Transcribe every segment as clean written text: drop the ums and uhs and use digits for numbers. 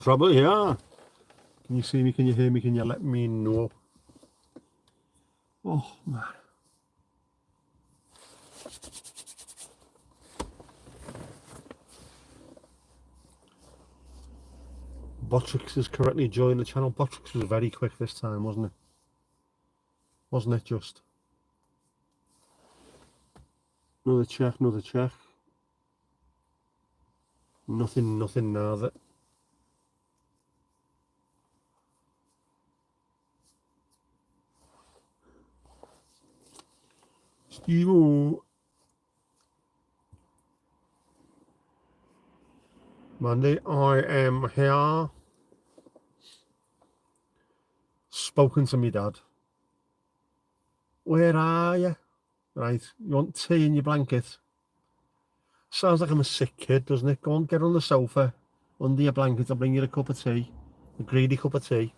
Probably, yeah. Can you see me? Can you hear me? Can you let me know? Oh, man. Botrix has correctly joined the channel. Botrix was very quick this time, wasn't it? Wasn't it just? Another check, another check. Nothing now that. Steve, Monday, I am here. Spoken to me dad. Where are you? Right, you want tea in your blanket? Sounds like I'm a sick kid, doesn't it? Go on, get on the sofa, under your blanket, I'll bring you a cup of tea. A greedy cup of tea.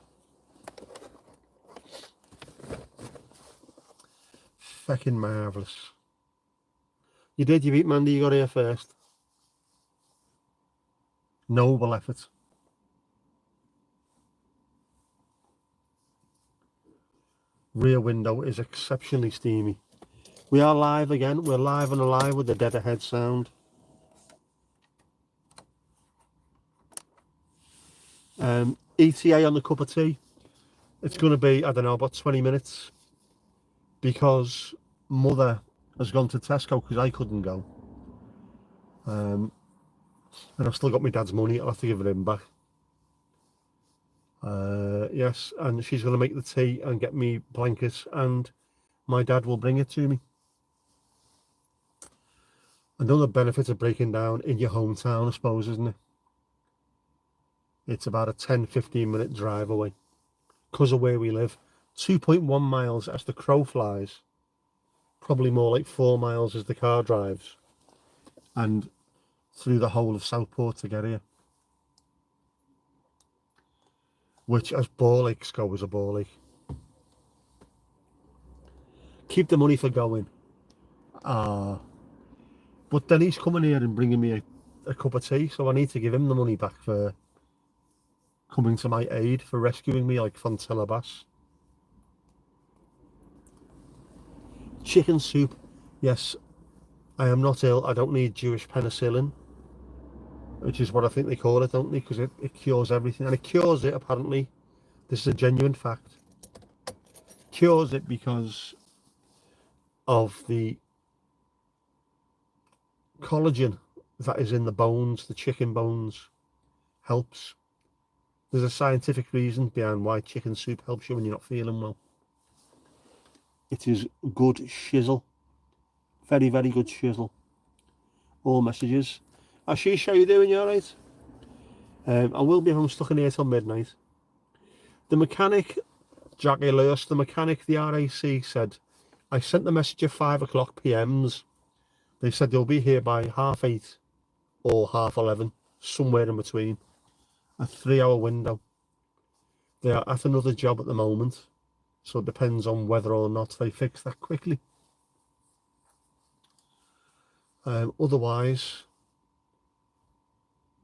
Fucking marvellous. You did, you beat Mandy, you got here first. Noble effort. Rear window is exceptionally steamy. We are live again. We're live and alive with the dead ahead sound. ETA on the cup of tea. It's going to be, I don't know, about 20 minutes. Because mother has gone to Tesco because I couldn't go. And I've still got my dad's money. I'll have to give it him back. Yes, and she's going to make the tea and get me blankets, and my dad will bring it to me. Another benefit of breaking down in your hometown, I suppose, isn't it? It's about a 10-15 minute drive away because of where we live. 2.1 miles as the crow flies. Probably more like 4 miles as the car drives. And through the whole of Southport to get here. Which, as ball aches go, is a ball ache. Keep the money for going. But then he's coming here and bringing me a cup of tea, so I need to give him the money back for coming to my aid, for rescuing me like Fontella Bass. Chicken soup. Yes, I am not ill. I don't need Jewish penicillin, which is what I think they call it, don't they? Because it cures everything. And it cures it, apparently. This is a genuine fact. Cures it because of the collagen that is in the bones, the chicken bones. Helps. There's a scientific reason behind why chicken soup helps you when you're not feeling well. It is good shizzle. Very, very good shizzle. All messages. Ashish, how you doing? You alright? I will be home stuck in here till midnight. The mechanic, Jackie Lewis, the mechanic, the RAC said, I sent the message at 5 o'clock PMs. They said they'll be here by 8:30 or 11:30, somewhere in between. A 3-hour window. They are at another job at the moment, so it depends on whether or not they fix that quickly. Otherwise,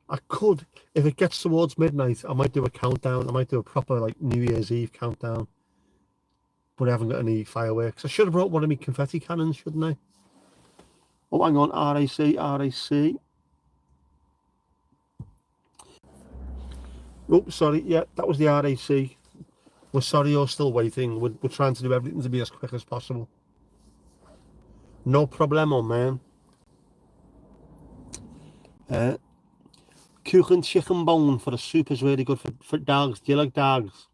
I could, if it gets towards midnight, I might do a countdown. I might do a proper like New Year's Eve countdown. But I haven't got any fireworks. I should have brought one of my confetti cannons, shouldn't I? Oh, hang on, RAC. Oh, sorry, yeah, that was the RAC. We're sorry you're still waiting. We're trying to do everything to be as quick as possible. No problemo, man. Kuchen chicken bone for the soup is really good for dogs. Do you like dogs?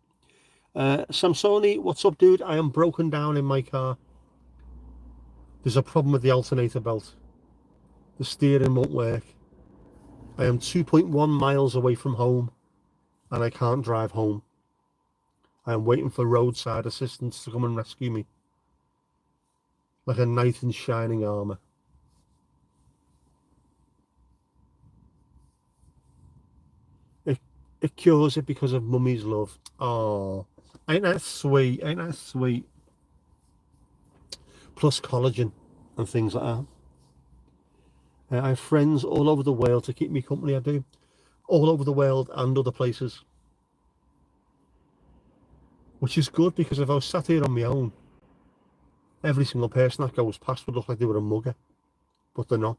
Samsoni, what's up, dude? I am broken down in my car. There's a problem with the alternator belt. The steering won't work. I am 2.1 miles away from home and I can't drive home. I am waiting for roadside assistance to come and rescue me. Like a knight in shining armour. It cures it because of mummy's love. Oh, ain't that sweet? Ain't that sweet? Plus collagen and things like that. I have friends all over the world to keep me company. I do. all over the world and other places. Which is good, because if I was sat here on my own, every single person that goes past would look like they were a mugger. But they're not.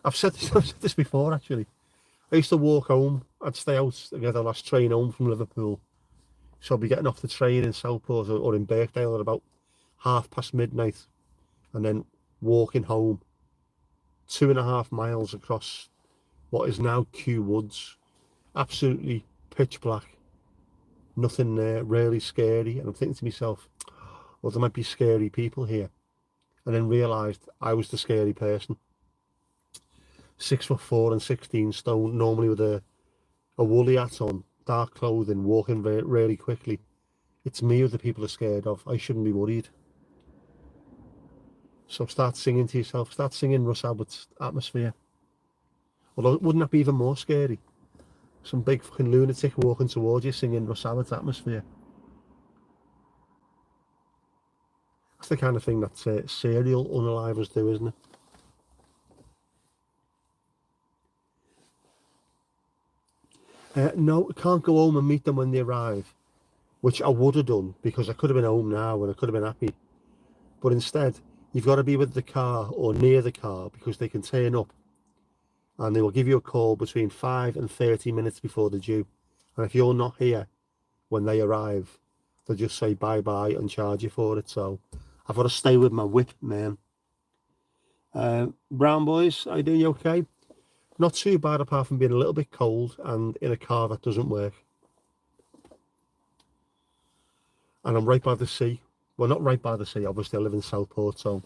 I've said this before, actually. I used to walk home. I'd stay out to get the last train home from Liverpool. So I'd be getting off the train in Southport or in Birkdale at about midnight, and then walking home 2.5 miles across what is now Kew Woods. Absolutely pitch black. Nothing there, really scary. And I'm thinking to myself, well, there might be scary people here. And then realised I was the scary person. 6'4" and 16 stone, normally with a woolly hat on, dark clothing, walking really quickly. It's me who the people are scared of. I shouldn't be worried. So start singing to yourself. Start singing Russ Albert's Atmosphere. Although, wouldn't that be even more scary? Some big fucking lunatic walking towards you singing Russ Albert's Atmosphere. That's the kind of thing that serial unalivers do, isn't it? No, I can't go home and meet them when they arrive, which I would have done, because I could have been home now and I could have been happy. But instead, you've got to be with the car or near the car, because they can turn up and they will give you a call between 5 and 30 minutes before they're due. And if you're not here when they arrive, they'll just say bye-bye and charge you for it. So I've got to stay with my whip, man. Brown boys, how you doing? You okay? Not too bad, apart from being a little bit cold and in a car that doesn't work. And I'm right by the sea. Well, not right by the sea, obviously I live in Southport, so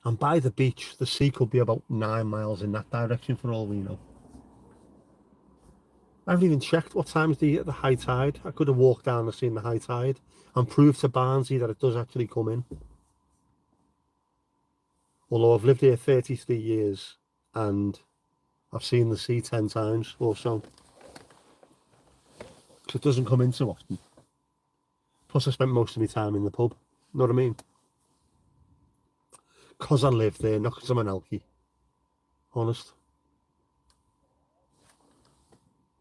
I'm by the beach. The sea could be about 9 miles in that direction for all we know. I haven't even checked what time's the high tide. I could have walked down and seen the high tide and proved to Barnsley that it does actually come in. Although I've lived here 33 years and I've seen the sea 10 times or so. So it doesn't come in so often. Plus I spent most of my time in the pub. Know what I mean? Because I live there, not because I'm an alkie. Honest.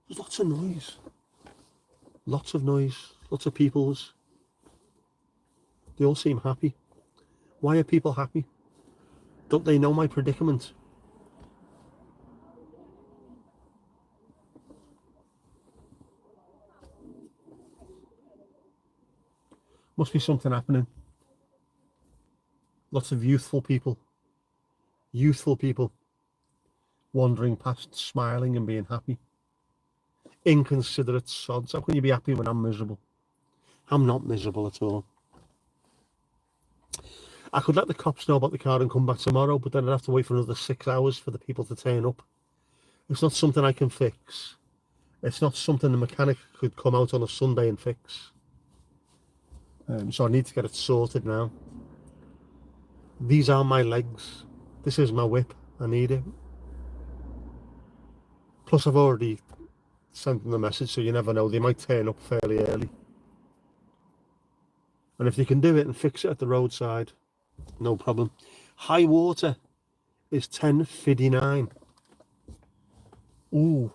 There's lots of noise. Lots of noise. Lots of peoples. They all seem happy. Why are people happy? Don't they know my predicament? Must be something happening. Lots of youthful people wandering past, smiling and being happy. Inconsiderate sods. How can you be happy when I'm miserable? I'm not miserable at all. I could let the cops know about the car and come back tomorrow, but then I'd have to wait for another 6 hours for the people to turn up. It's not something I can fix. It's not something the mechanic could come out on a Sunday and fix. So I need to get it sorted now. These are my legs. This is my whip. I need it. Plus I've already sent them the message, so you never know. They might turn up fairly early. And if they can do it and fix it at the roadside, no problem. High water is 10:59. Ooh.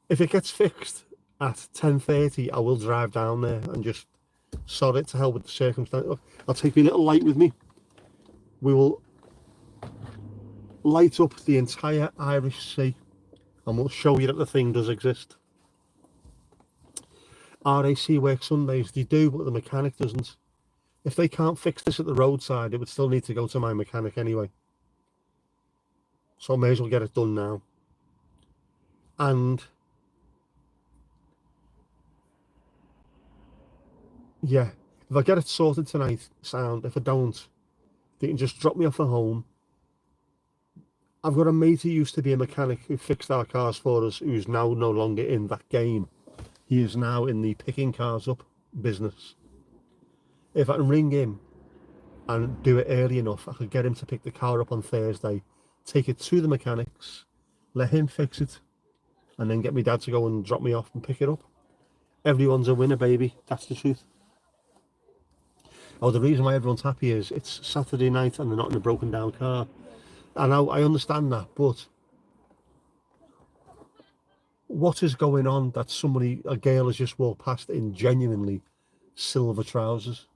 If it gets fixed at 10:30, I will drive down there and just sod it to hell with the circumstance. I'll take my little light with me. We will light up the entire Irish Sea and we'll show you that the thing does exist. RAC work Sundays, they do, but the mechanic doesn't. If they can't fix this at the roadside, it would still need to go to my mechanic anyway. So I may as well get it done now. And yeah, if I get it sorted tonight, sound. If I don't, they can just drop me off at home. I've got a mate who used to be a mechanic who fixed our cars for us, who's now no longer in that game. He is now in the picking cars up business. If I can ring him and do it early enough, I could get him to pick the car up on Thursday, take it to the mechanics, let him fix it, and then get my dad to go and drop me off and pick it up. Everyone's a winner, baby. That's the truth. Oh, the reason why everyone's happy is it's Saturday night and they're not in a broken down car. I know, I understand that, but What is going on that a girl has just walked past in genuinely silver trousers?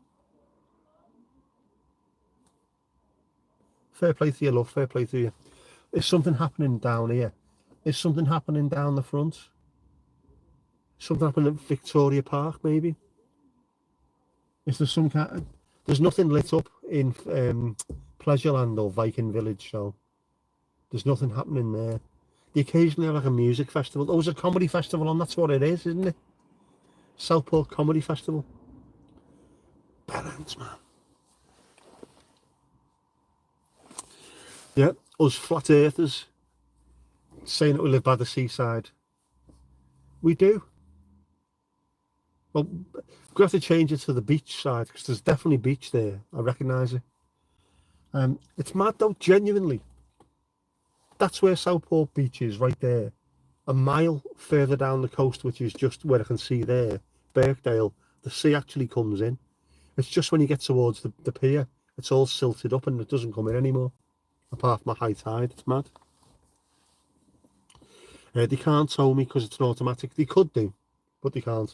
Fair play to you, love, fair play to you. Is something happening down here? Is something happening down the front? Something happening at Victoria Park, maybe? Is there some kind of... There's nothing lit up in Pleasureland or Viking Village, so there's nothing happening there. They occasionally have like a music festival. Oh, there's a comedy festival on, that's what it is, isn't it? Southport Comedy Festival. Balance, man. Yeah, us flat earthers saying that we live by the seaside. We do. Well, we have to change it to the beach side because there's definitely beach there. I recognise it. It's mad though, genuinely. That's where Southport Beach is, right there. A mile further down the coast, which is just where I can see there, Birkdale, the sea actually comes in. It's just when you get towards the pier, it's all silted up and it doesn't come in anymore. Apart from a high tide, it's mad. They can't tow me because it's an automatic. They could do, but they can't.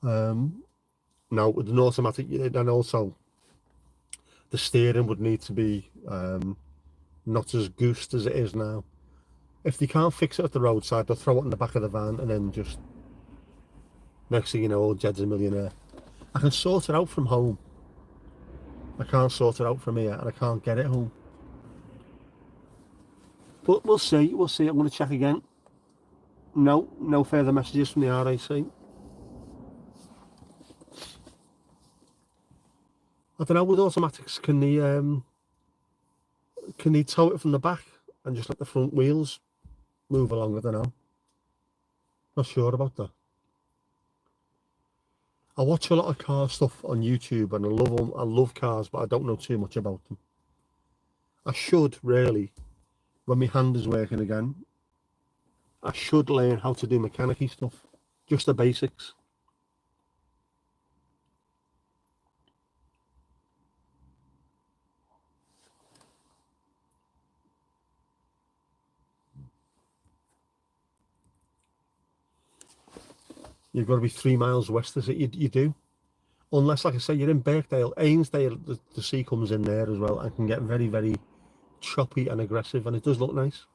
Now with an automatic, and also the steering would need to be not as goosed as it is now. If they can't fix it at the roadside, they'll throw it in the back of the van and then just, next thing you know, old Jed's a millionaire. I can sort it out from home. I can't sort it out from here and I can't get it home. But we'll see, I'm going to check again. No further messages from the RAC. I don't know, with automatics, can they tow it from the back and just let the front wheels move along? I don't know. Not sure about that. I watch a lot of car stuff on YouTube and I love cars, but I don't know too much about them. I should really, when my hand is working again, I should learn how to do mechanical stuff, just the basics. You've got to be 3 miles west, is it? You do. Unless, like I say, you're in Birkdale, Ainsdale, the sea comes in there as well and can get very, very choppy and aggressive, and it does look nice.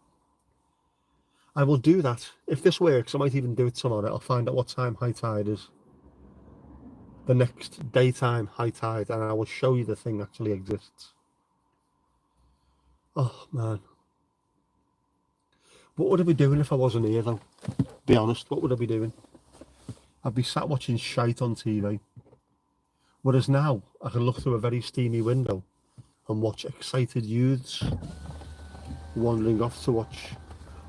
I will do that. If this works, I might even do it tomorrow. I'll find out what time high tide is. The next daytime high tide, and I will show you the thing actually exists. Oh, man. What would I be doing if I wasn't here, though? Be honest, what would I be doing? I'd be sat watching shite on TV. Whereas now, I can look through a very steamy window and watch excited youths wandering off to watch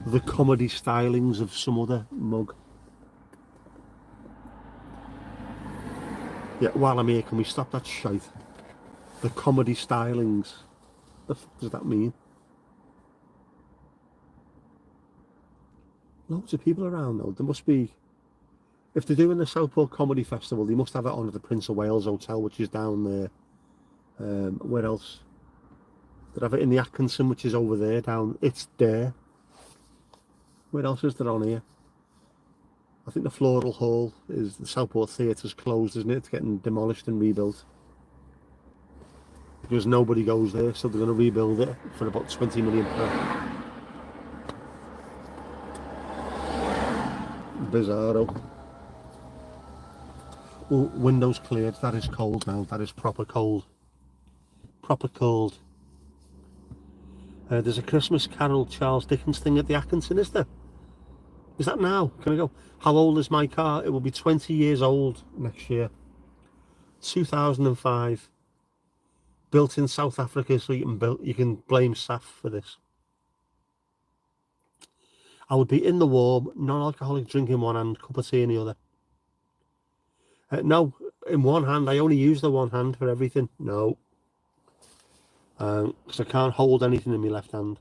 the comedy stylings of some other mug. Yeah, while I'm here, can we stop that shite? The comedy stylings. What the fuck does that mean? Loads of people around though. There must be... If they're doing the Southport Comedy Festival, they must have it on at the Prince of Wales Hotel, which is down there. Where else? They have it in the Atkinson, which is over there, down. It's there. Where else is there on here? I think the Floral Hall is the Southport Theatre's closed, isn't it? It's getting demolished and rebuilt. Because nobody goes there, so they're going to rebuild it for about 20 million pounds. Bizarro. Oh, windows cleared. That is cold now. That is proper cold. Proper cold. There's a Christmas Carol Charles Dickens thing at the Atkinson, is there? Is that now? Can I go? How old is my car? It will be 20 years old next year. 2005. Built in South Africa, so you can blame SAF for this. I would be in the warm, non-alcoholic drink in one hand, cup of tea in the other. No, in one hand. I only use the one hand for everything. No. Because I can't hold anything in my left hand.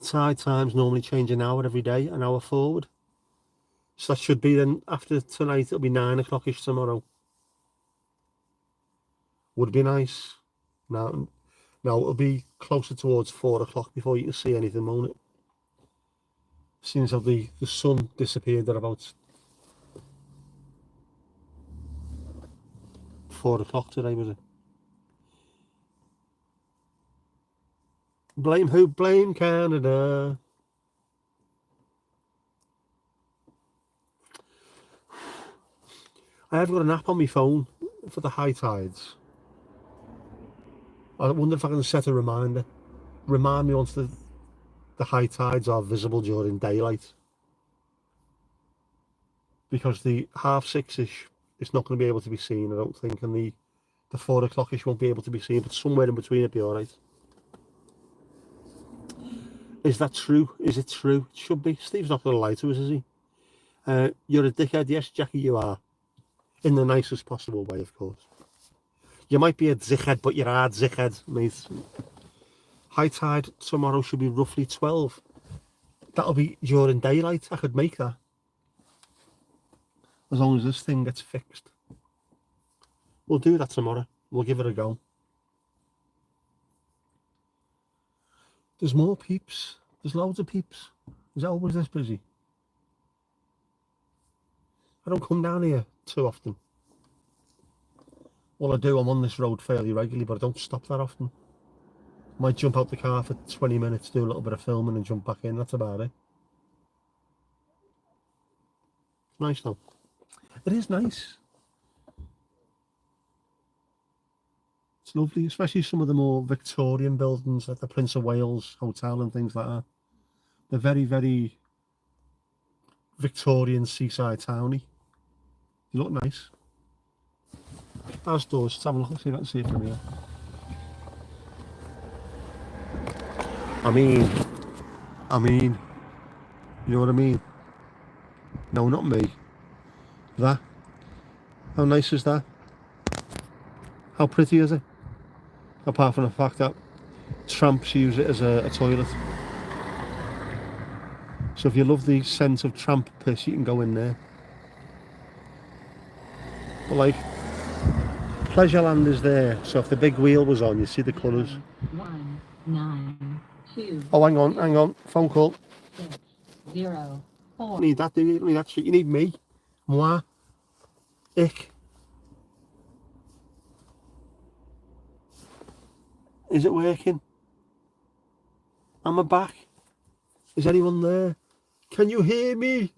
Tide times normally change an hour every day, an hour forward. So that should be then, after tonight, it'll be 9 o'clock-ish tomorrow. Would be nice. Now it'll be closer towards 4 o'clock before you can see anything, won't it? Seems how the sun disappeared at about 4 o'clock today, was it? Blame who? Blame Canada. I have got an app on my phone for the high tides. I wonder if I can set a reminder. Remind me once the high tides are visible during daylight. Because the 6:30-ish is not going to be able to be seen, I don't think, and the 4 o'clock-ish won't be able to be seen, but somewhere in between it'll be alright. Is that true? Is it true? It should be. Steve's not going to lie to us, is he? You're a dickhead. Yes, Jackie, you are. In the nicest possible way, of course. You might be a dickhead, but you're a dickhead, mate. High tide tomorrow should be roughly 12. That'll be during daylight. I could make that. As long as this thing gets fixed. We'll do that tomorrow. We'll give it a go. There's more peeps. There's loads of peeps. Is it always this busy? I don't come down here too often. Well, I do. I'm on this road fairly regularly, but I don't stop that often. Might jump out the car for 20 minutes, do a little bit of filming and jump back in. That's about it. Nice though. It is nice. It's lovely, especially some of the more Victorian buildings like the Prince of Wales Hotel and things like that. They're very, very Victorian seaside towny. They look nice. As does. Let's have a look and see if I can see it from here. I mean, you know what I mean? No, not me. That. How nice is that? How pretty is it? Apart from the fact that tramps use it as a toilet. So if you love the scent of tramp piss, you can go in there. But like, Pleasureland is there, so if the big wheel was on, you see the colours. 1 9 2. Oh, hang on, phone call. 6 0 4. You need that, do you? You need that shit. You need me. Moi. Ick. Is it working? Am I back? Is anyone there? Can you hear me?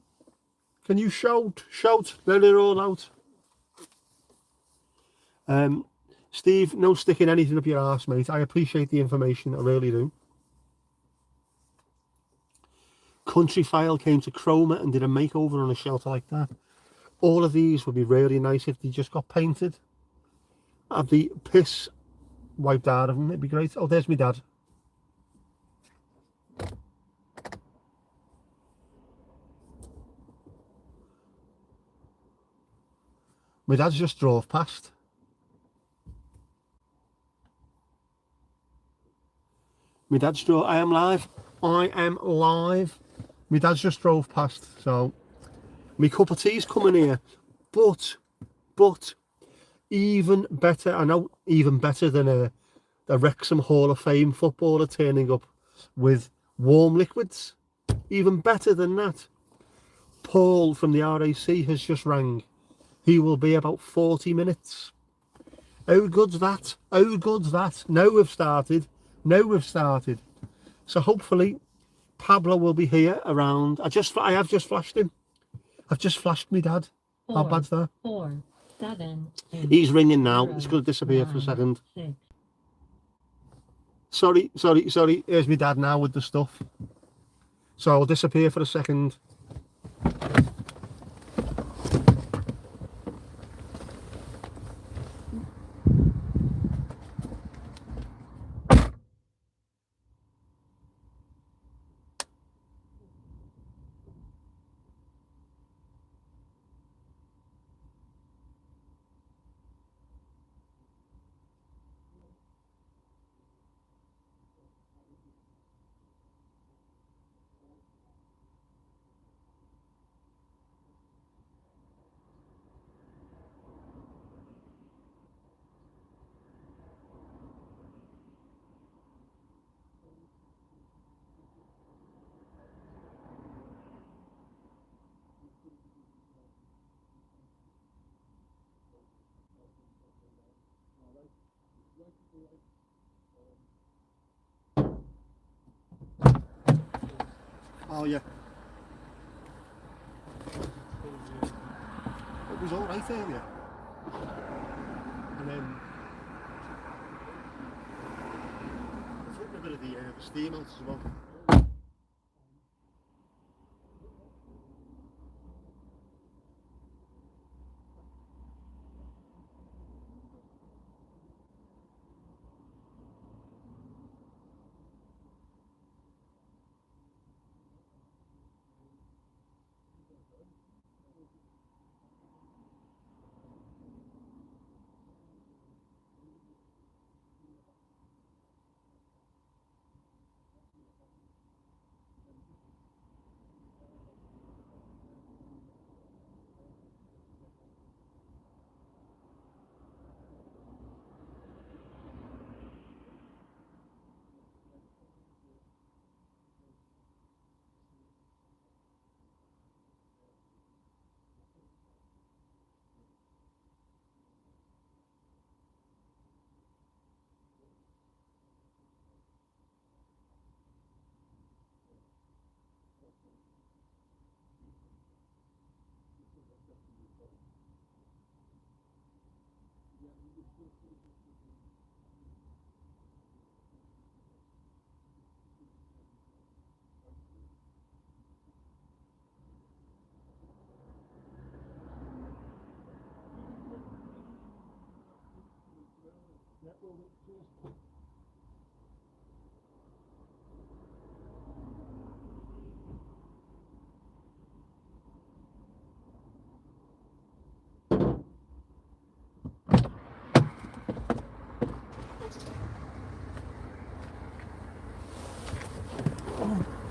Can you shout? Shout. Let it all out. Steve, no sticking anything up your arse, mate. I appreciate the information. I really do. Countryfile came to Chroma and did a makeover on a shelter like that. All of these would be really nice if they just got painted. Have the piss wiped out of them. It'd be great. Oh, there's my dad. My dad's just drove past. My dad's drove. I am live. I am live. My dad's just drove past, so my cup of tea's coming here. But even better, I know, even better than a Wrexham Hall of Fame footballer turning up with warm liquids. Even better than that. Paul from the RAC has just rang. He will be about 40 minutes. How good's that? How good's that? Now we've started. Now we've started. So hopefully Pablo will be here around. I have just flashed him. I've just flashed me dad. 4, How bad's that? 4 7 8. He's ringing now. 0, It's going to disappear 9, for a second. 6. Sorry. Here's my dad now with the stuff. So I'll disappear for a second. Oh yeah. It was alright earlier. And then it's hitting a bit of the steam out as well.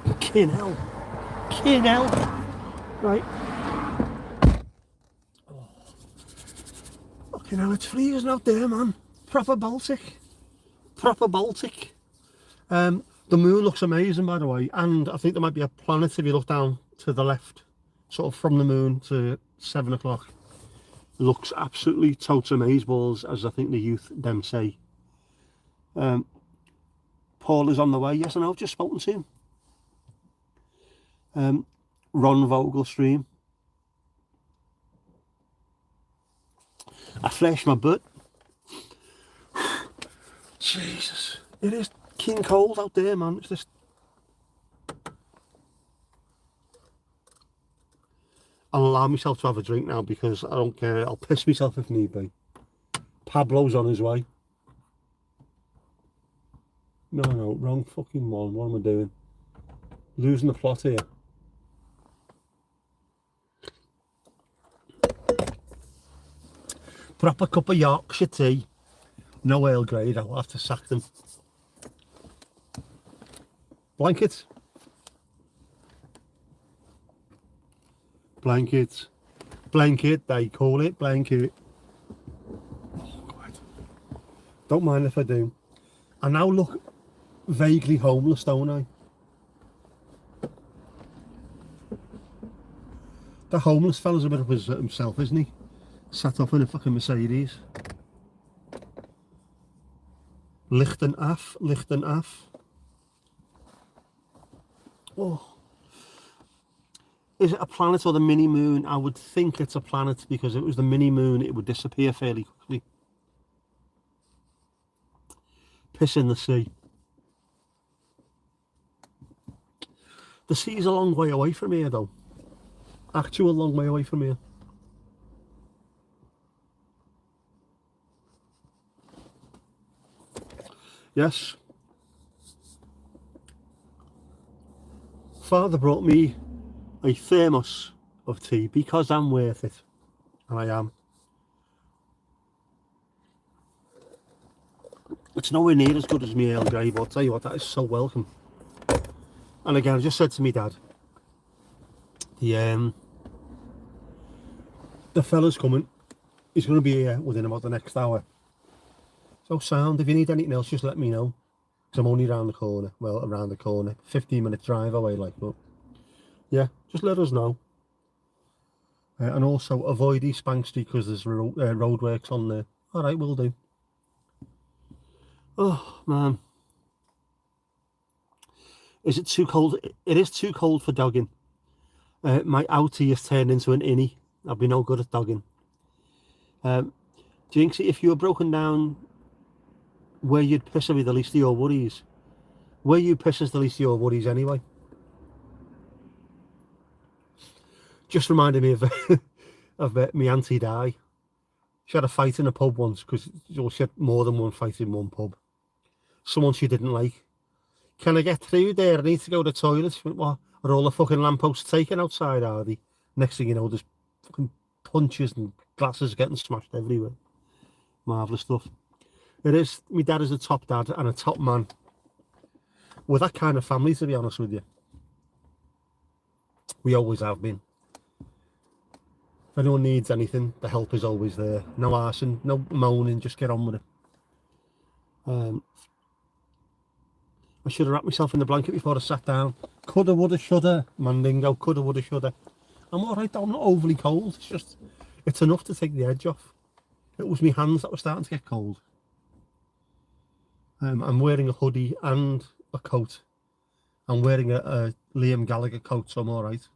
Fucking hell. Fucking hell. Right. Fucking hell, it's freezing out there, man. Proper Baltic. Proper Baltic. The moon looks amazing, by the way, and I think there might be a planet if you look down to the left, sort of from the moon to 7 o'clock. Looks absolutely totes amazeballs, as I think the youth them say. Paul is on the way. Yes, I know, I've just spoken to him. Ron Vogel stream. I flashed my butt. Jesus, it is king cold out there, man. It's just... I'll allow myself to have a drink now because I don't care. I'll piss myself if need be. Pablo's on his way. No, wrong fucking one. What am I doing? Losing the plot here. Proper cup of Yorkshire tea. No Earl Grey, I'll have to sack them. Blanket. Blanket. Blanket, they call it blanket. Oh, God. Don't mind if I do. I now look vaguely homeless, don't I? The homeless fella's a bit up himself, isn't he? Sat up in a fucking Mercedes. Lichten af, lichten af. Oh. Is it a planet or the mini moon? I would think it's a planet because if it was the mini moon, it would disappear fairly quickly. Piss in the sea. The sea's a long way away from here, though. Actual long way away from here. Yes. Father brought me a thermos of tea because I'm worth it. And I am. It's nowhere near as good as me Earl Grey, but I'll tell you what, that is so welcome. And again, I just said to me dad, the fella's coming. He's going to be here within about the next hour. So sound, if you need anything else, just let me know. Because I'm only around the corner. Well, around the corner. 15-minute drive away, like, but yeah, just let us know. And also avoid East Bank Street because there's roadworks on there. Alright, will do. Oh, man. Is it too cold? It is too cold for dogging. My outie has turned into an innie. I'll be no good at dogging. Jinxie, if you were broken down where you'd piss would be the least of your worries. Where you piss is the least of your worries anyway. Just reminded me of me auntie Di. She had a fight in a pub once because she had more than one fight in one pub. Someone she didn't like. Can I get through there? I need to go to the toilet. She went, what? Are all the fucking lampposts taken outside, are they? Next thing you know, there's fucking punches and glasses getting smashed everywhere. Marvellous stuff. It is. My dad is a top dad and a top man. We're that kind of family, to be honest with you. We always have been. If anyone needs anything, the help is always there. No arson, no moaning, just get on with it. I should have wrapped myself in the blanket before I sat down. Coulda, woulda, shoulda. Mandingo, coulda, woulda, shoulda. I'm alright though, I'm not overly cold. It's just, it's enough to take the edge off. It was my hands that were starting to get cold. I'm wearing a hoodie and a coat. I'm wearing a Liam Gallagher coat, so I'm alright.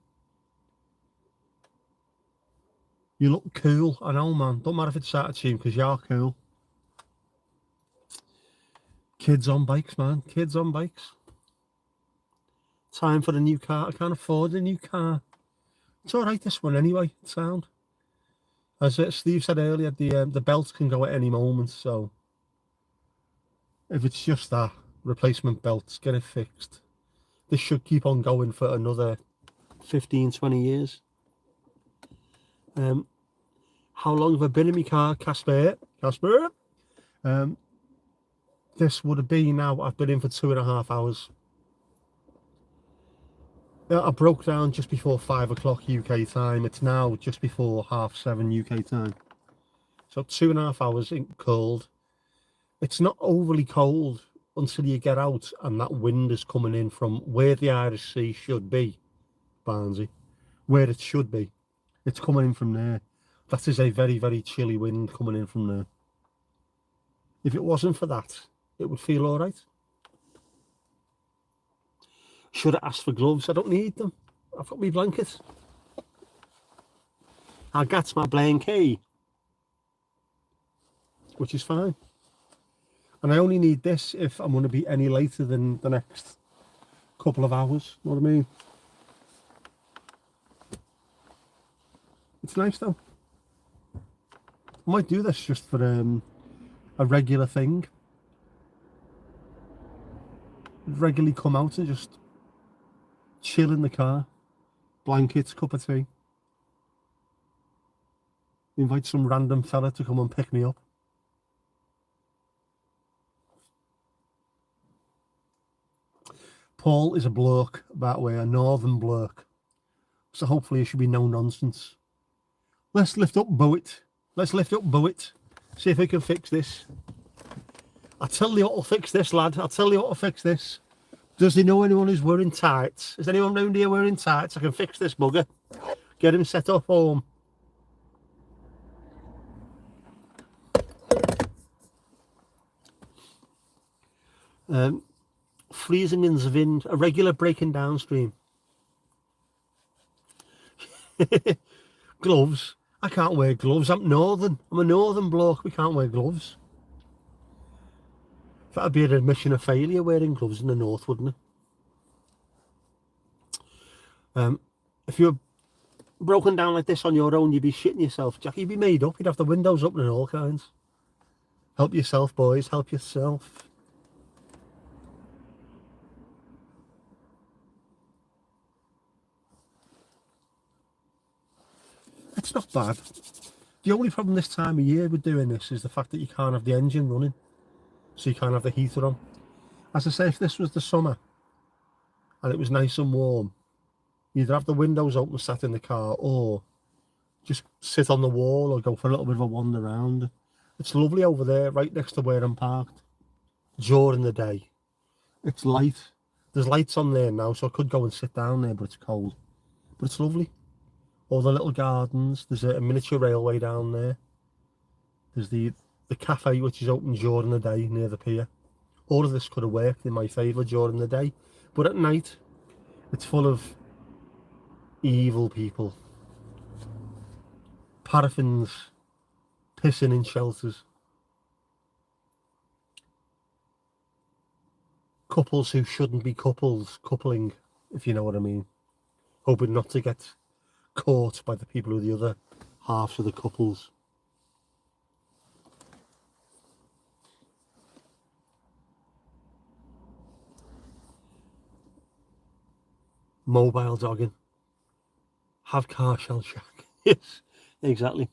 You look cool, I know, man. Don't matter if it's out of tune, because you're cool. Kids on bikes, man. Kids on bikes. Time for a new car. I can't afford a new car. It's alright, this one anyway. It's sound. As Steve said earlier, the belt can go at any moment, so if it's just that, replacement belts, get it fixed. This should keep on going for another 15, 20 years. How long have I been in my car, Casper? This would have been now, I've been in for 2.5 hours. I broke down just before 5 o'clock UK time. It's now just before 7:30 UK time. So 2.5 hours in cold. It's not overly cold until you get out and that wind is coming in from where the Irish Sea should be, Barnsley, where it should be. It's coming in from there. That is a very, very chilly wind coming in from there. If it wasn't for that, it would feel all right. Should have asked for gloves. I don't need them. I've got my blanket. I got my blanket, which is fine. And I only need this if I'm going to be any later than the next couple of hours. You know what I mean? It's nice though. I might do this just for a regular thing. Regularly come out and just chill in the car. Blankets, cup of tea. Invite some random fella to come and pick me up. Paul is a bloke, that way, a northern bloke. So hopefully it should be no nonsense. Let's lift up Bowitt. Let's lift up Bowitt. See if we can fix this. I'll tell you what'll fix this, lad. I'll tell you what'll fix this. Does he know anyone who's wearing tights? Is anyone round here wearing tights? I can fix this bugger. Get him set up home. Freezing in the wind, a regular breaking down stream. Gloves. I can't wear gloves. I'm northern. I'm a northern bloke. We can't wear gloves. That'd be an admission of failure wearing gloves in the north, wouldn't it? If you're broken down like this on your own, you'd be shitting yourself, Jack. You'd be made up. You'd have the windows open and all kinds. Help yourself, boys. Help yourself. It's not bad. The only problem this time of year with doing this is the fact that you can't have the engine running. So you can't have the heater on. As I say, if this was the summer and it was nice and warm, you'd have the windows open sat in the car or just sit on the wall or go for a little bit of a wander around. It's lovely over there, right next to where I'm parked. During the day. It's light. There's lights on there now, so I could go and sit down there, but it's cold. But it's lovely. All the little gardens. There's a miniature railway down there. There's the cafe, which is open during the day near the pier. All of this could have worked in my favour during the day, But at night, it's full of evil people. Paraffins pissing in shelters. Couples who shouldn't be coupling, if you know what I mean. Hoping not to get caught by the people who are the other halves of the couples. Mobile dogging. Have car shell shack. Yes, exactly.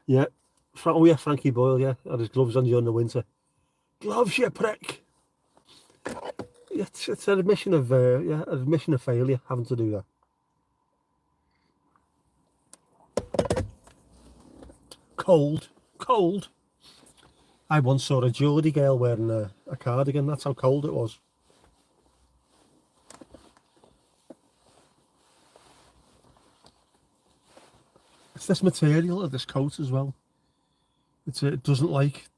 Yeah. Oh yeah, Frankie Boyle, yeah. Had his gloves on during the winter. Gloves, you prick! It's an admission of failure having to do that. Cold. I once saw a Geordie girl wearing a cardigan. That's how cold it was. It's this material of this coat as well. It doesn't like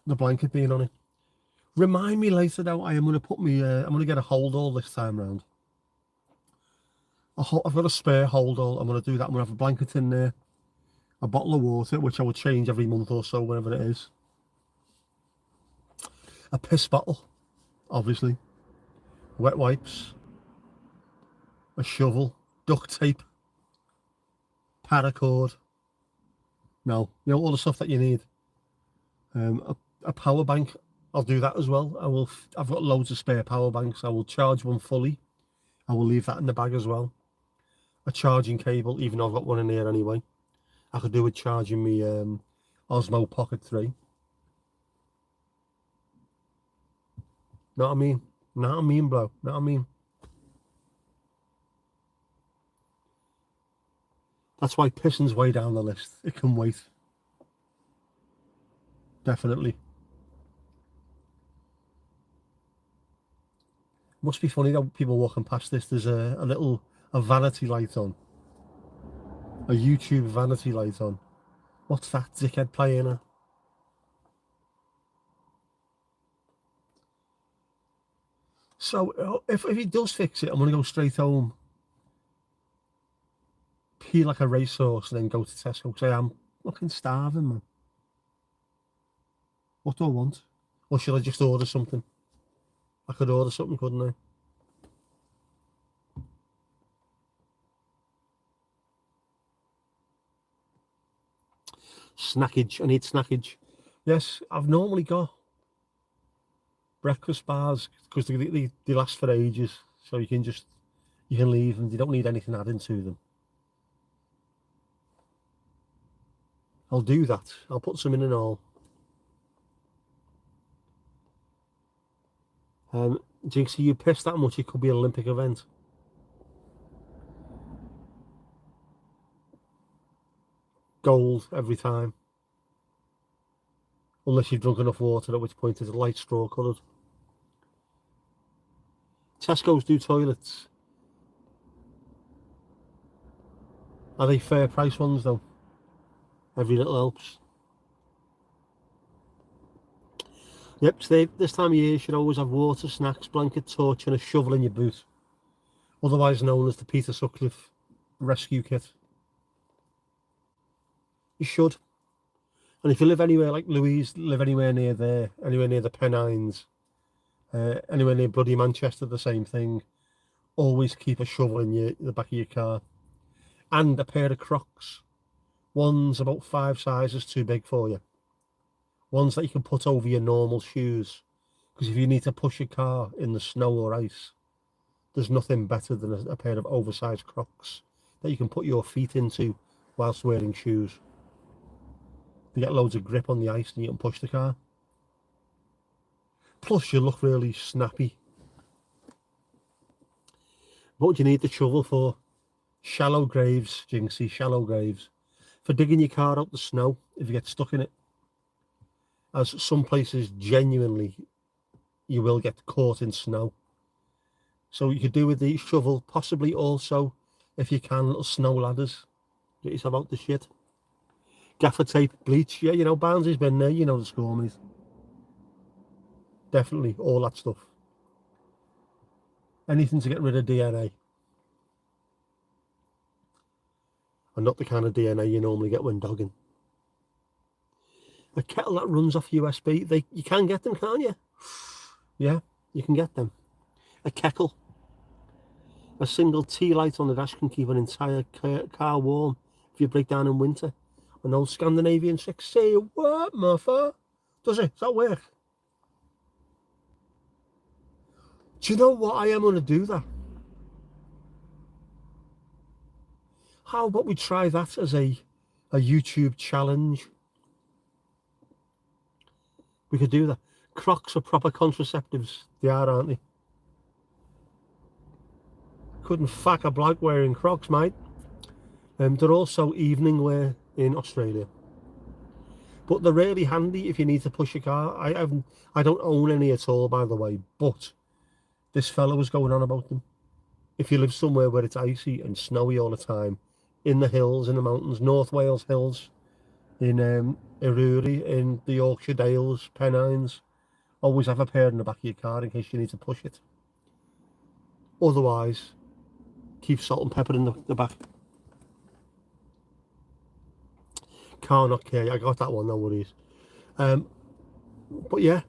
the blanket being on it. Remind me later though. I am going to put me. I'm going to get a hold all this time round. I've got a spare hold all. I'm going to do that. I'm going to have a blanket in there, a bottle of water, which I will change every month or so, whenever it is. A piss bottle, obviously. Wet wipes. A shovel. Duct tape. Paracord. No, you know, all the stuff that you need. A power bank. I'll do that as well. I've got loads of spare power banks. I will charge one fully. I will leave that in the bag as well. A charging cable, even though I've got one in here anyway. I could do with charging me Osmo Pocket 3. Know what I mean? Know what I mean, bro? Know what I mean? That's why pissing's way down the list. It can wait. Definitely. Must be funny that people walking past this. There's a vanity light on. A YouTube vanity light on. What's that dickhead playing at? So if he does fix it, I'm going to go straight home, pee like a racehorse, and then go to Tesco because I am fucking starving, man. What do I want? Or should I just order something? I could order something, couldn't I? Snackage. I need snackage. Yes, I've normally got breakfast bars because they last for ages. So you can leave them. You don't need anything added to them. I'll do that. I'll put some in and all. Jinxie, you pissed that much, it could be an Olympic event. Gold every time. Unless you've drunk enough water, at which point it's light straw coloured. Tesco's do toilets. Are they fair price ones though? Every little helps. Yep, this time of year you should always have water, snacks, blanket, torch and a shovel in your boot. Otherwise known as the Peter Sutcliffe rescue kit. You should. And if you live anywhere like Louise, live anywhere near there, anywhere near the Pennines, anywhere near bloody Manchester, the same thing. Always keep a shovel in the back of your car. And a pair of Crocs. One's about 5 sizes too big for you. Ones that you can put over your normal shoes. Because if you need to push your car in the snow or ice, there's nothing better than a pair of oversized Crocs that you can put your feet into whilst wearing shoes. You get loads of grip on the ice and you can push the car. Plus you look really snappy. What do you need the shovel for? Shallow graves, Jinxie, shallow graves. For digging your car out the snow if you get stuck in it. As some places genuinely you will get caught in snow. So you could do with the shovel, possibly also, if you can, little snow ladders. Get yourself out the shit. Gaffer tape, bleach, yeah, you know, Barnsley's been there, you know the score, mate. definitely, all that stuff. Anything to get rid of DNA. And not the kind of DNA you normally get when dogging. A kettle that runs off USB, you can get them, can't you? Yeah, you can get them. A kettle. A single tea light on the dash can keep an entire car warm if you break down in winter. An old Scandinavian trick. Say what, mother? Does it? Does that work? Do you know what? I am going to do that. How about we try that as a YouTube challenge? We could do that. Crocs are proper contraceptives. They are, aren't they? Couldn't fuck a bloke wearing Crocs, mate. They're also evening wear in Australia. But they're really handy if you need to push your car. I don't own any at all, by the way, but this fella was going on about them. If you live somewhere where it's icy and snowy all the time, in the hills, in the mountains, North Wales hills, in Erury, in the Yorkshire Dales, Pennines, always have a pair in the back of your car in case you need to push it. Otherwise, keep salt and pepper in the back. Car not care, I got that one, no worries. But yeah,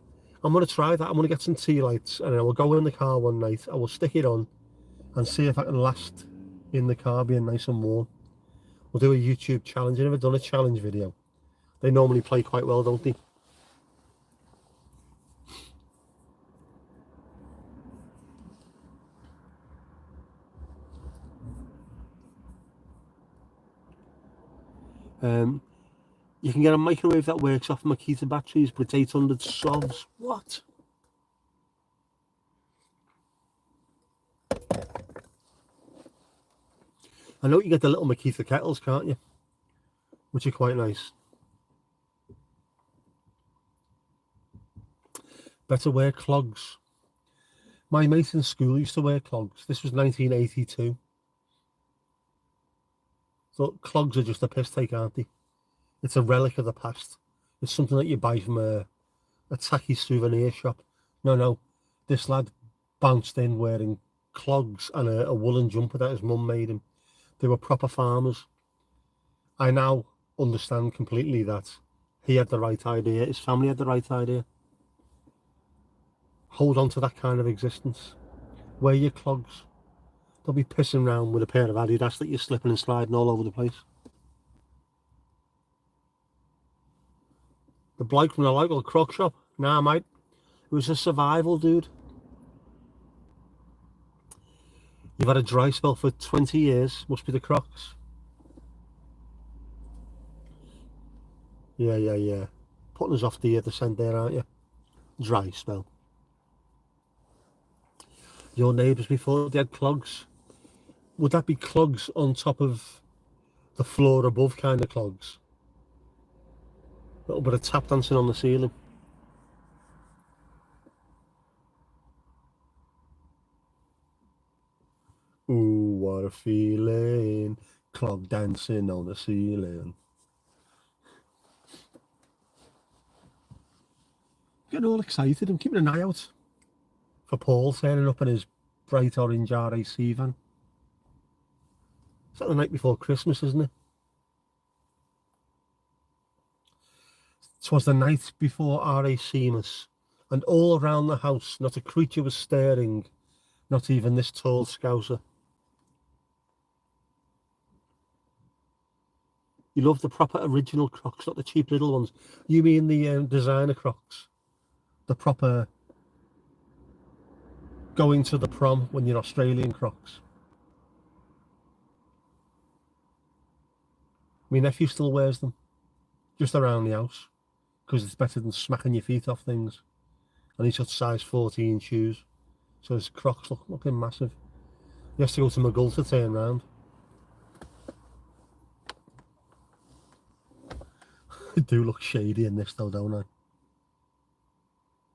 I'm going to try that. I'm going to get some tea lights and I will go in the car one night. I will stick it on and see if I can last in the car being nice and warm. We'll do a YouTube challenge. I've never done a challenge video. They normally play quite well, don't they? You can get a microwave that works off Makita batteries, but it's 800 sovs. What? I know you get the little Makita kettles, can't you? Which are quite nice. Better wear clogs. My mate in school used to wear clogs. This was 1982. So clogs are just a piss take, aren't they? It's a relic of the past. It's something that you buy from a tacky souvenir shop. No. This lad bounced in wearing clogs and a woolen jumper that his mum made him. They were proper farmers. I now understand completely that he had the right idea. His family had the right idea. Hold on to that kind of existence. Wear your clogs. Don't be pissing around with a pair of Adidas that you're slipping and sliding all over the place. The bloke from the local croc shop. Nah, mate. It was a survival, dude. You've had a dry spell for 20 years. Must be the Crocs. Yeah. Putting us off the scent there, aren't you? Dry spell. Your neighbours before, they had clogs. Would that be clogs on top of the floor above kind of clogs? A little bit of tap dancing on the ceiling. Ooh, what a feeling. Clog dancing on the ceiling. Getting all excited. I'm keeping an eye out for Paul turning up in his bright orange RAC van. It's like the night before Christmas, isn't it? 'Twas the night before RACmas, and all around the house not a creature was stirring, not even this tall scouser. You love the proper original Crocs, not the cheap little ones. You mean the designer Crocs? The proper going to the prom when you're Australian Crocs. My nephew still wears them, just around the house, because it's better than smacking your feet off things. And he's got size 14 shoes, so his Crocs looking massive. He has to go to McGull to turn round. I do look shady in this though, don't I?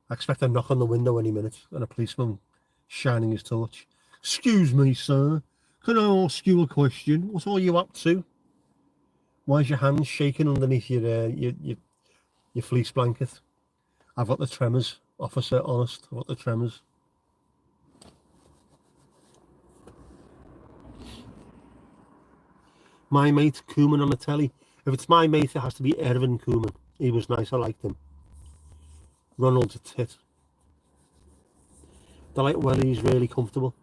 I expect a knock on the window any minute and a policeman shining his torch. Excuse me, sir. Can I ask you a question? What are you up to? Why is your hands shaking underneath your fleece blanket? I've got the tremors. officer honest about the tremors. My mate, Koeman on the telly. If it's my mate, it has to be Erwin Koeman. He was nice, I liked him. Ronald's a tit. The light wellies really comfortable.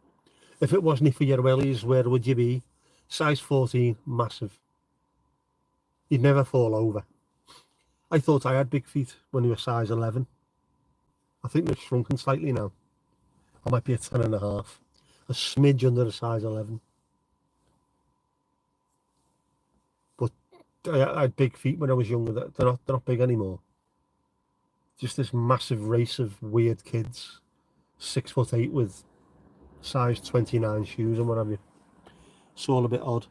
If it wasn't for your wellies, where would you be? Size 14, massive. You'd never fall over. I thought I had big feet when they were size 11. I think they've shrunken slightly now. I might be a 10 and a half. A smidge under a size 11. But I had big feet when I was younger. They're not big anymore. Just this massive race of weird kids. 6'8" with size 29 shoes and what have you. It's all a bit odd.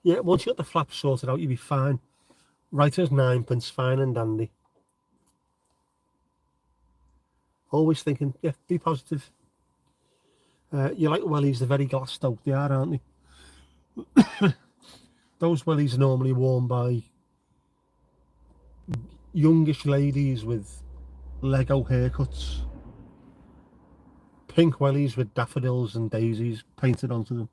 Yeah, once you got the flaps sorted out, you'll be fine. Right as ninepence, fine and dandy. Always thinking, yeah, be positive. You like wellies, they're very glassed out, they are, aren't they? Those wellies are normally worn by youngish ladies with Lego haircuts. Pink wellies with daffodils and daisies painted onto them.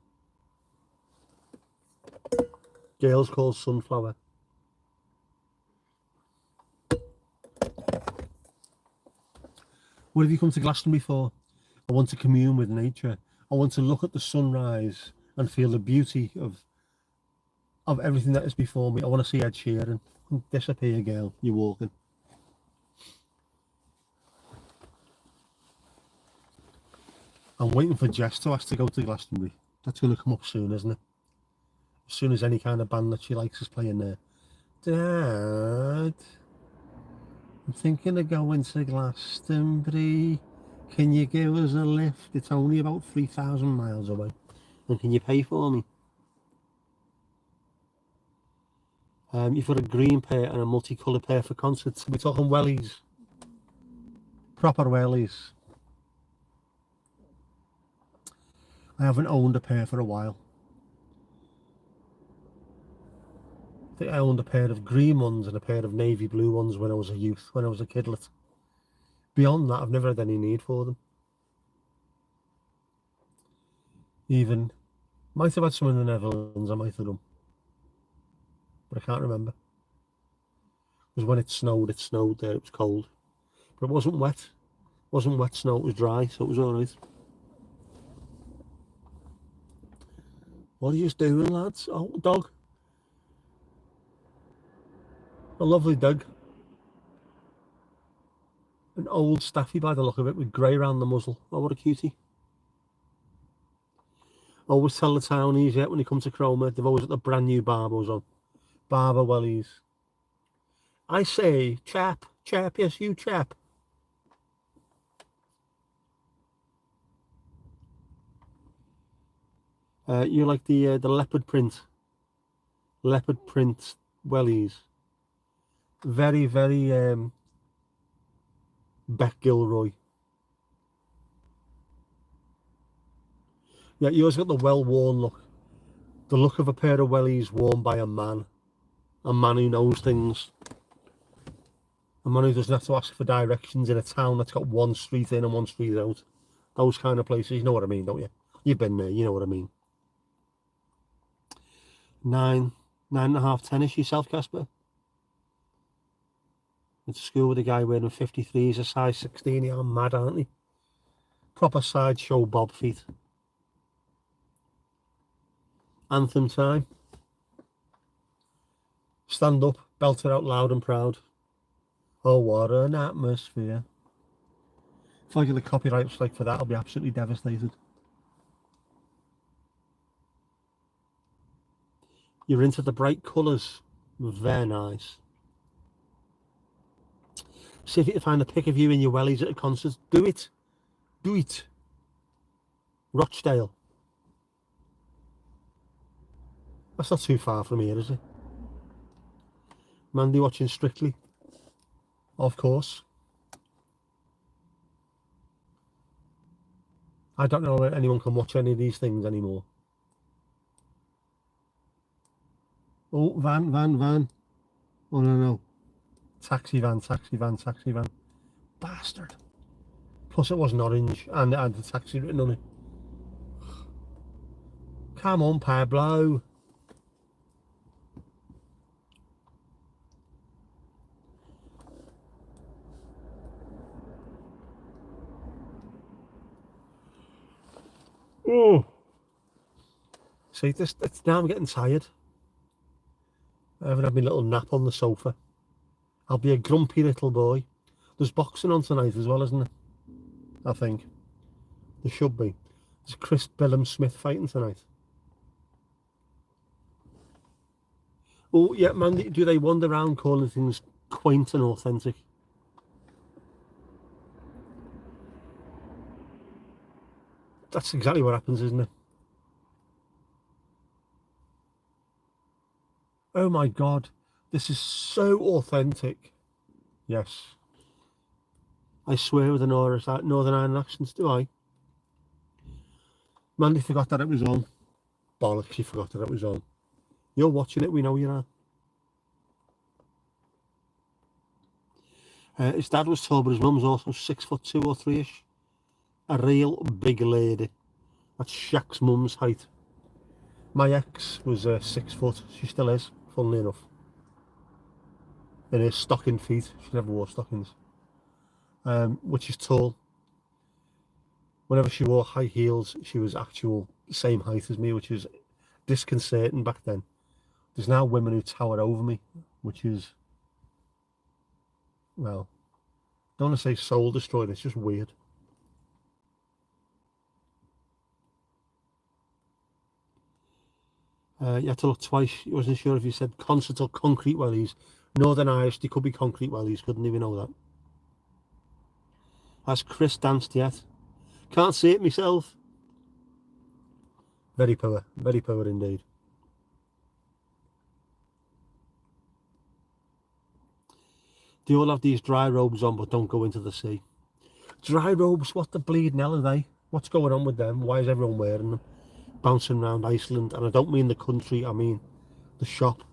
Girls called sunflower. What have you come to Glastonbury for? I want to commune with nature. I want to look at the sunrise and feel the beauty of everything that is before me. I want to see Ed Sheeran. Disappear, girl. You're walking. I'm waiting for Jess to ask to go to Glastonbury. That's going to come up soon, isn't it? As soon as any kind of band that she likes is playing there. Dad, I'm thinking of going to Glastonbury. Can you give us a lift? It's only about 3,000 miles away. And can you pay for me? You've got a green pair and a multicoloured pair for concerts. We're talking wellies. Proper wellies. I haven't owned a pair for a while. I think I owned a pair of green ones and a pair of navy blue ones when I was a youth, when I was a kidlet. Beyond that, I've never had any need for them. Even, might have had some in the Netherlands, I might have done. But I can't remember. Because when it snowed there, it was cold. But it wasn't wet. It wasn't wet snow, it was dry, so it was alright. What are you doing, lads? Oh, dog. A lovely dog. An old staffy by the look of it, with grey around the muzzle. Oh, what a cutie. Always tell the townies, yeah, when they come to Cromer, they've always got the brand new barbos on. Barber wellies. I say, chap, yes, you chap. You like the leopard print wellies. Very, very Beck Gilroy. Yeah, you always got the well-worn look. The look of a pair of wellies worn by a man. A man who knows things. A man who doesn't have to ask for directions in a town that's got one street in and one street out. Those kind of places, you know what I mean, don't you? You've been there, you know what I mean. 9.5 tennis yourself, Casper? Went to school with a guy wearing 53s, a size 16. Yeah, I'm mad, aren't they? Proper sideshow bob feet. Anthem time. Stand up, belt it out loud and proud. Oh, what an atmosphere. If I get a copyright strike for that, I'll be absolutely devastated. You're into the bright colours. Very nice. See if you can find a pic of you in your wellies at a concert. Do it. Do it. Rochdale. That's not too far from here, is it? Mandy watching Strictly. Of course. I don't know if anyone can watch any of these things anymore. Oh, van. Oh no. Taxi van, taxi van, taxi van. Bastard. Plus it wasn't orange and it had the taxi written on it. Come on, Pablo. Oh. See, now I'm getting tired. I haven't had my little nap on the sofa. I'll be a grumpy little boy. There's boxing on tonight as well, isn't there? I think. There should be. There's Chris Billum-Smith fighting tonight. Oh, yeah, man, do they wander around calling things quaint and authentic? That's exactly what happens, isn't it? Oh my God, this is so authentic. Yes. I swear with a Northern Ireland accent, do I? Mandy forgot that it was on. Bollocks, you forgot that it was on. You're watching it, we know you are. His dad was tall, but his mum was also 6'2" or 3-ish. A real big lady. That's Shaq's mum's height. My ex was 6 foot. She still is, funnily enough. In her stocking feet. She never wore stockings. Which is tall. Whenever she wore high heels, she was actual same height as me, which is disconcerting back then. There's now women who tower over me, which is, well, don't want to say soul destroying, it's just weird. You had to look twice. You wasn't sure if you said concert or concrete wellies. Northern Irish, they could be concrete wellies, couldn't even know that. Has Chris danced yet? Can't see it myself. Very poor indeed. They all have these dry robes on but don't go into the sea. Dry robes, what the bleeding hell are they? What's going on with them? Why is everyone wearing them? Bouncing around Iceland, and I don't mean the country, I mean the shop.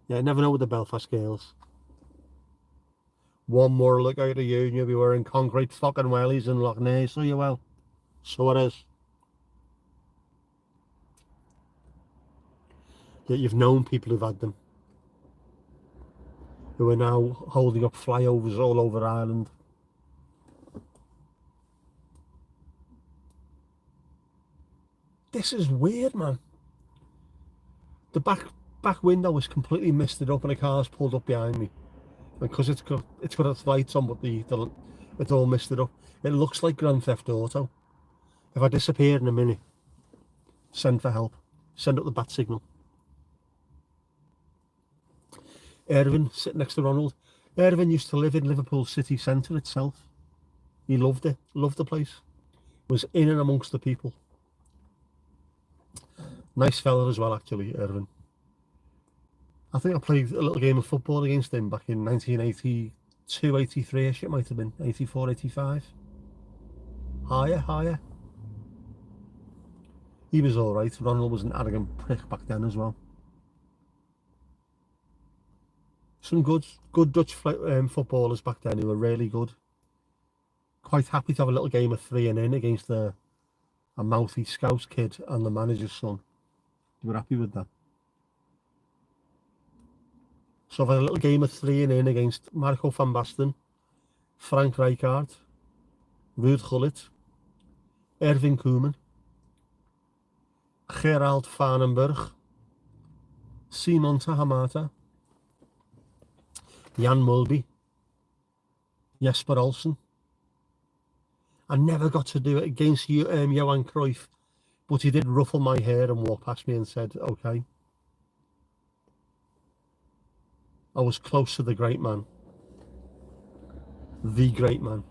Yeah, I never know with the Belfast girls. One more look out of you and you'll be wearing concrete fucking wellies in Loch Ness, so you will. So it is. Yet you've known people who've had them, who are now holding up flyovers all over Ireland. This is weird, man. The back window is completely misted up and a car's pulled up behind me. And because it's got its lights on, but it's all misted up. It looks like Grand Theft Auto. If I disappear in a minute, send for help. Send up the bat signal. Erwin sitting next to Ronald. Erwin used to live in Liverpool city centre itself. He loved it, loved the place. Was in and amongst the people. Nice fella as well, actually, Erwin. I think I played a little game of football against him back in 1982, 83-ish, it might have been, 84, 85. Higher. He was alright. Ronald was an arrogant prick back then as well. Some good Dutch footballers back then who were really good. Quite happy to have a little game of 3 and in against a mouthy Scouse kid and the manager's son. They were happy with that. So I've had a little game of 3 and in against Marco van Basten, Frank Rijkaard, Ruud Gullit, Erwin Koeman, Gerald Vanenburg, Simon Tahamata, Jan Mulby, Jesper Olsen. I never got to do it against Johan Cruyff, but he did ruffle my hair and walk past me and said, okay. I was close to the great man. The great man.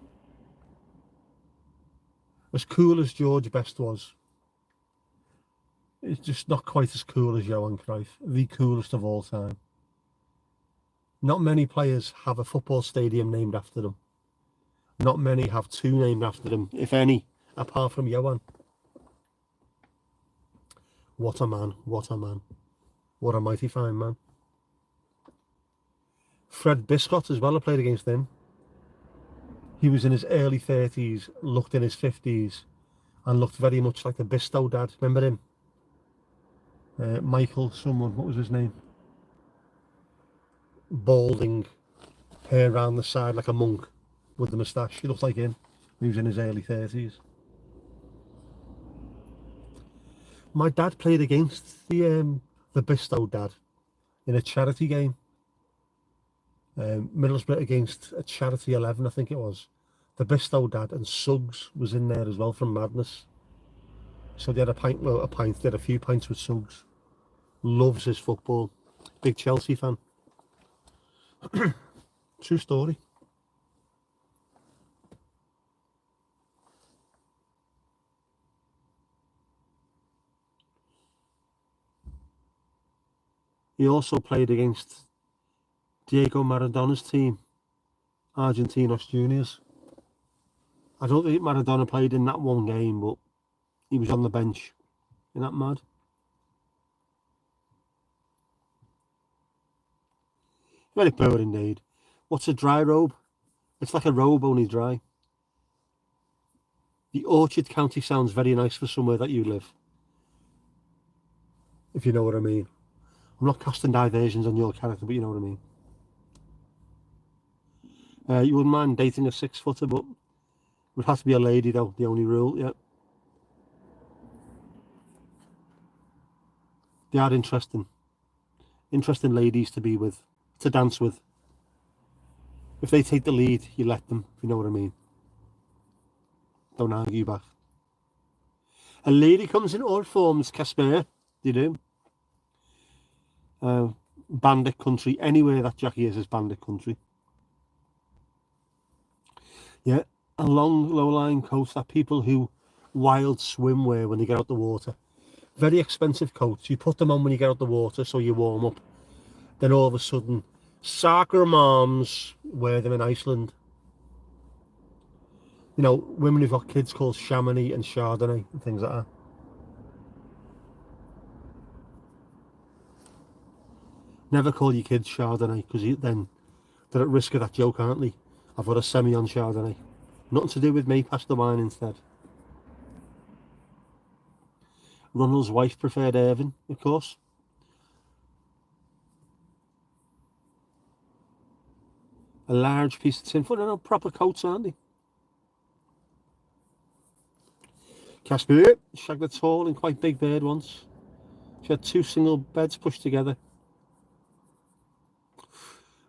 As cool as George Best was, it's just not quite as cool as Johan Cruyff. The coolest of all time. Not many players have a football stadium named after them. Not many have 2 named after them, if any, apart from Johan. What a man, what a man. What a mighty fine man. Fred Biscott as well, I played against him. He was in his early 30s, looked in his 50s, and looked very much like the Bisto dad. Remember him? Michael someone, what was his name? Balding, hair around the side like a monk with the moustache. He looked like him. He was in his early 30s. My dad played against the Bisto dad in a charity game. Middlesbrough against a charity 11, I think it was. The Bisto dad, and Suggs was in there as well from Madness. So they had they had a few pints with Suggs. Loves his football. Big Chelsea fan. True story. He also played against Diego Maradona's team, Argentinos Juniors. I don't think Maradona played in that one game, but he was on the bench. Isn't that mad? Very poor indeed. What's a dry robe? It's like a robe, only dry. The Orchard County sounds very nice for somewhere that you live, if you know what I mean. I'm not casting diversions on your character, but you know what I mean. You wouldn't mind dating a 6-footer, but it would have to be a lady though, the only rule, yeah. They are interesting. Interesting ladies to be with, to dance with. If they take the lead, you let them, if you know what I mean. Don't argue back. A lady comes in all forms, Casper. You do. Bandit country. Anywhere that Jackie is bandit country. Yeah. A long, low-lying coat that people who wild swim wear when they get out the water. Very expensive coats. You put them on when you get out the water so you warm up. Then all of a sudden, soccer moms wear them in Iceland. You know, women who've got kids called Chamonix and Chardonnay and things like that. Never call your kids Chardonnay, because then they're at risk of that joke, aren't they? I've got a semi on Chardonnay. Nothing to do with me, pass the wine instead. Ronald's wife preferred Irving, of course. A large piece of tin foil. No, proper coats, aren't they? Casper shagged a tall and quite big bird once. She had 2 single beds pushed together,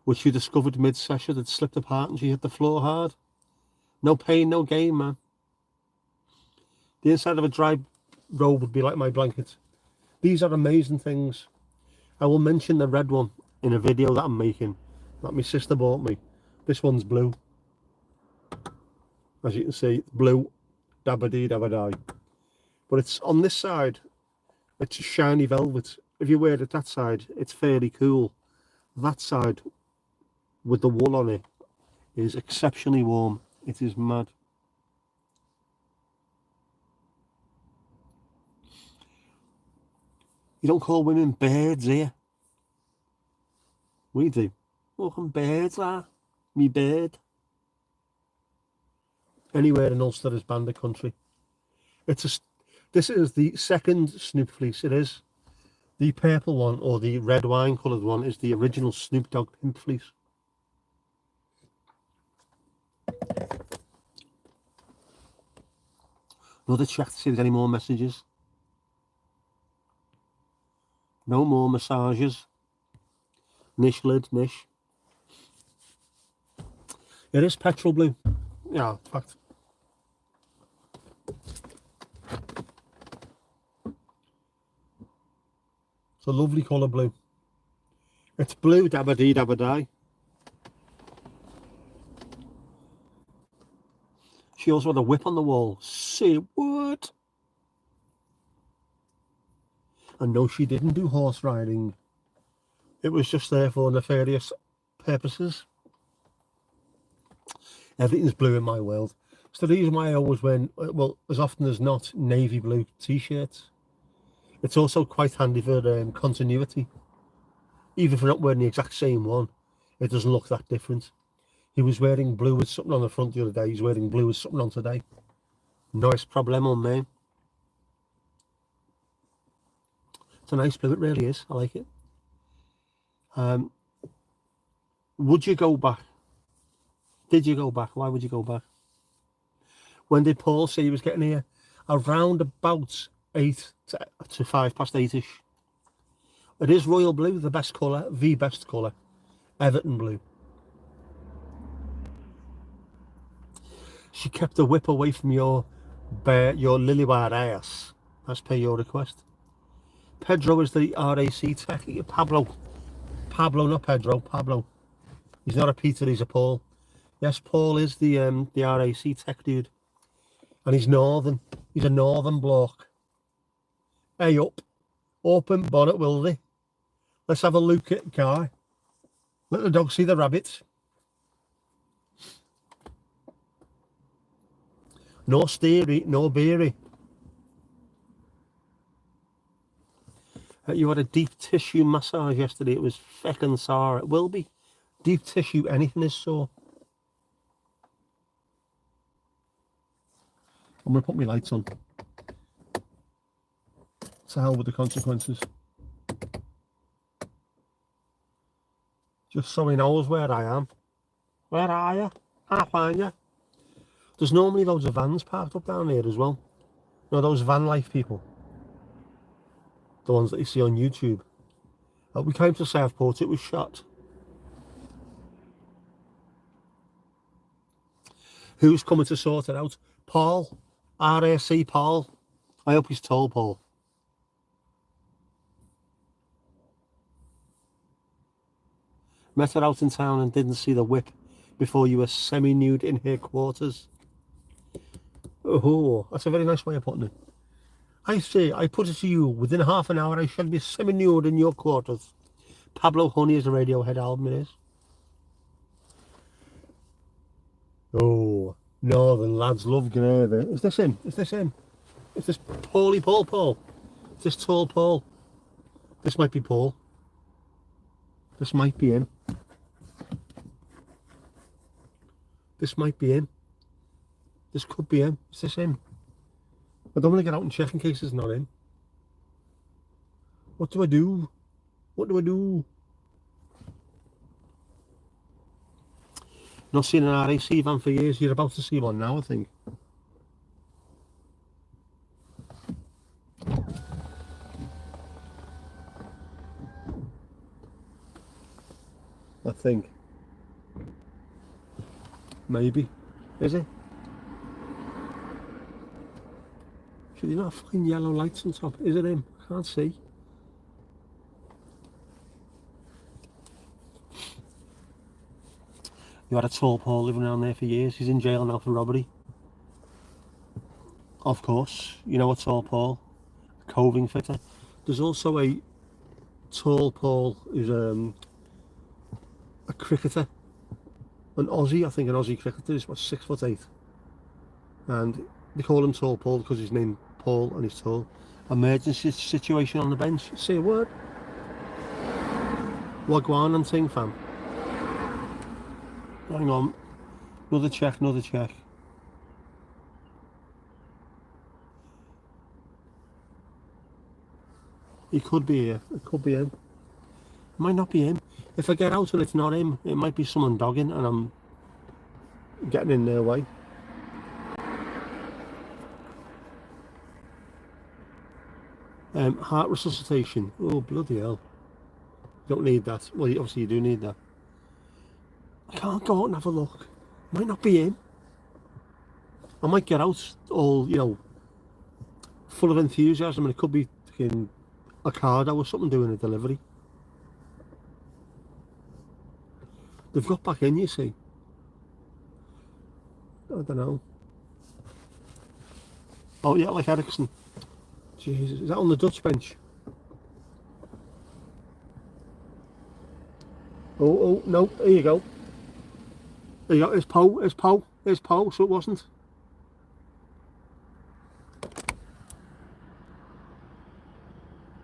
which she discovered mid-session had slipped apart and she hit the floor hard. No pain, no gain, man. The inside of a dry robe would be like my blanket. These are amazing things. I will mention the red one in a video that I'm making that my sister bought me. This one's blue. As you can see, blue. Dabba-dee, dabba-die. But it's on this side, it's shiny velvet. If you wear it that side, it's fairly cool. That side, with the wool on it, is exceptionally warm. It is mad. You don't call women birds here. We do. Welcome birds are. Me bird. Anywhere in Ulster is bandit country. This is the second Snoop fleece. It is. The purple one, or the red wine coloured one, is the original Snoop Dogg pimp fleece. Another check to see if there's any more messages. No more massages. Nish lid, Nish. It is petrol blue. Yeah, in fact. It's a lovely colour blue. It's blue, dabba-dee, dabba-die. She also had a whip on the wall. Say what? And no, she didn't do horse riding. It was just there for nefarious purposes. Everything's blue in my world. It's the reason why I always wear, well, as often as not, navy blue t-shirts. It's also quite handy for continuity. Even if we're not wearing the exact same one, it doesn't look that different. He was wearing blue with something on the front the other day. He's wearing blue with something on today. Nice problemo, man. It's a nice blue, it really is. I like it. Would you go back? Did you go back? Why would you go back? When did Paul say he was getting here? Around about 8 to 5 past 8ish. It is royal blue, the best colour, the best colour. Everton blue. She kept the whip away from your lily-white ass, as per your request. Pedro is the RAC tech. Pablo, not Pedro. Pablo. He's not a Peter. He's a Paul. Yes, Paul is the RAC tech dude, and he's northern. He's a northern bloke. Hey up, open bonnet, will they? Let's have a look at the car. Let the dog see the rabbits. No steery, no beery. You had a deep tissue massage yesterday. It was feckin' sore. It will be. Deep tissue, anything is sore. I'm going to put my lights on. To hell with the consequences. Just so he knows where I am. Where are you? I'll find you. There's normally loads of vans parked up down here as well. You know, those van life people. The ones that you see on YouTube. We came to Southport, it was shot. Who's coming to sort it out? Paul. RAC Paul. I hope he's told Paul. Met her out in town and didn't see the whip before you were semi-nude in her quarters. Oh, that's a very nice way of putting it. I say, I put it to you, within half an hour I shall be semi-nude in your quarters. Pablo Honey is a Radiohead album, it is. Oh, northern lads love gravy. Is this him? Is this him? Is this Paulie Paul? Is this tall Paul? This might be Paul. This might be him. This might be him. This could be him. Is this him? I don't want to get out and check in case it's not him. What do I do? What do I do? Not seen an RAC van for years. You're about to see one now, I think. I think. Maybe. Is it? Should you not find yellow lights on top? Is it him? I can't see. You had a tall Paul living around there for years. He's in jail now for robbery. Of course. You know a tall Paul? A coving fitter. There's also a tall Paul who's a cricketer. An Aussie, I think an Aussie cricketer. He's about 6'8". And they call him Tall Paul because his name Paul and he's tall. Emergency situation on the bench. Say a word. Wagwan and thing, fam. Hang on. Another check. He could be here. It could be him. It might not be him. If I get out and it's not him, it might be someone dogging and I'm getting in their way. Heart resuscitation. Oh, bloody hell. You don't need that. Well, obviously you do need that. I can't go out and have a look. It might not be him. I might get out all, full of enthusiasm and it could be fucking a Ocado or something doing a delivery. They've got back in, you see. I don't know. Oh yeah, like Ericsson. Jesus, is that on the Dutch bench? Oh, no, there you go. There you go, it's Poe, so it wasn't.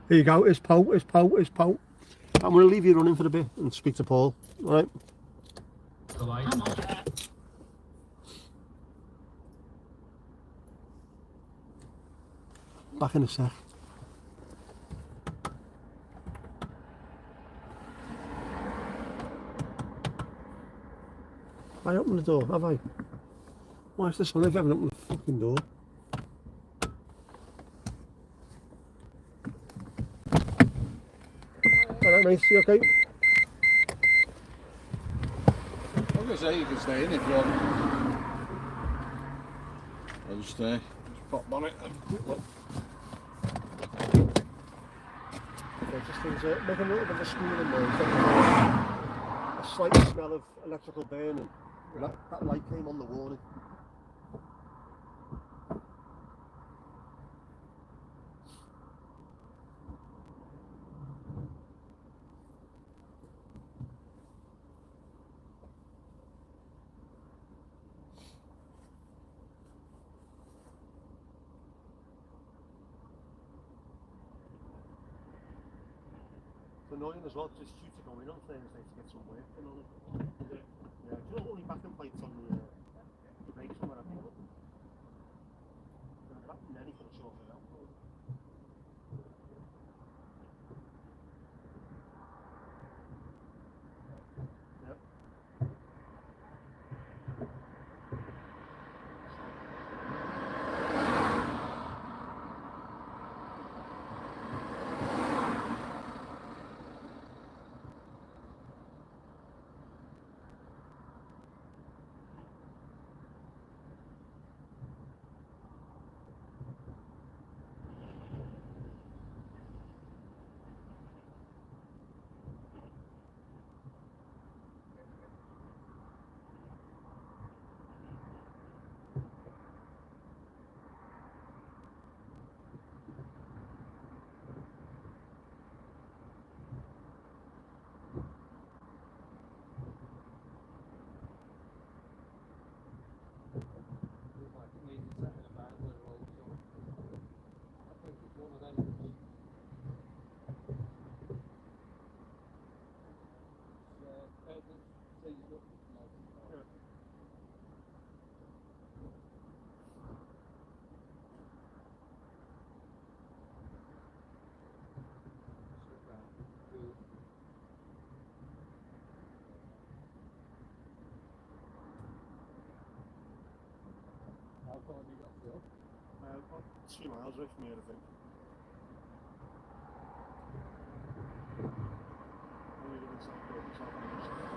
There you go, it's Poe. I'm going to leave you running for a bit and speak to Paul. All right. The light. I'm on. Back in a sec. I opened the door, have I? Why is the sun if I haven't opened the fucking door? Alright, mate, you okay? I was going to say you can stay in if you want. I'll just pop on it and look. Okay, just things make a little bit of a squealing noise. A slight smell of electrical burning. That light came on the warning. It's annoying as well because it's due to go in on Thursday to get some work and all that. Yeah, do you know only backing plates on the brakes when I pull it? That Nelly could have sorted it out. Yep. How far have you got to go? About 2 miles away from here, I think. Only live in South York, South York.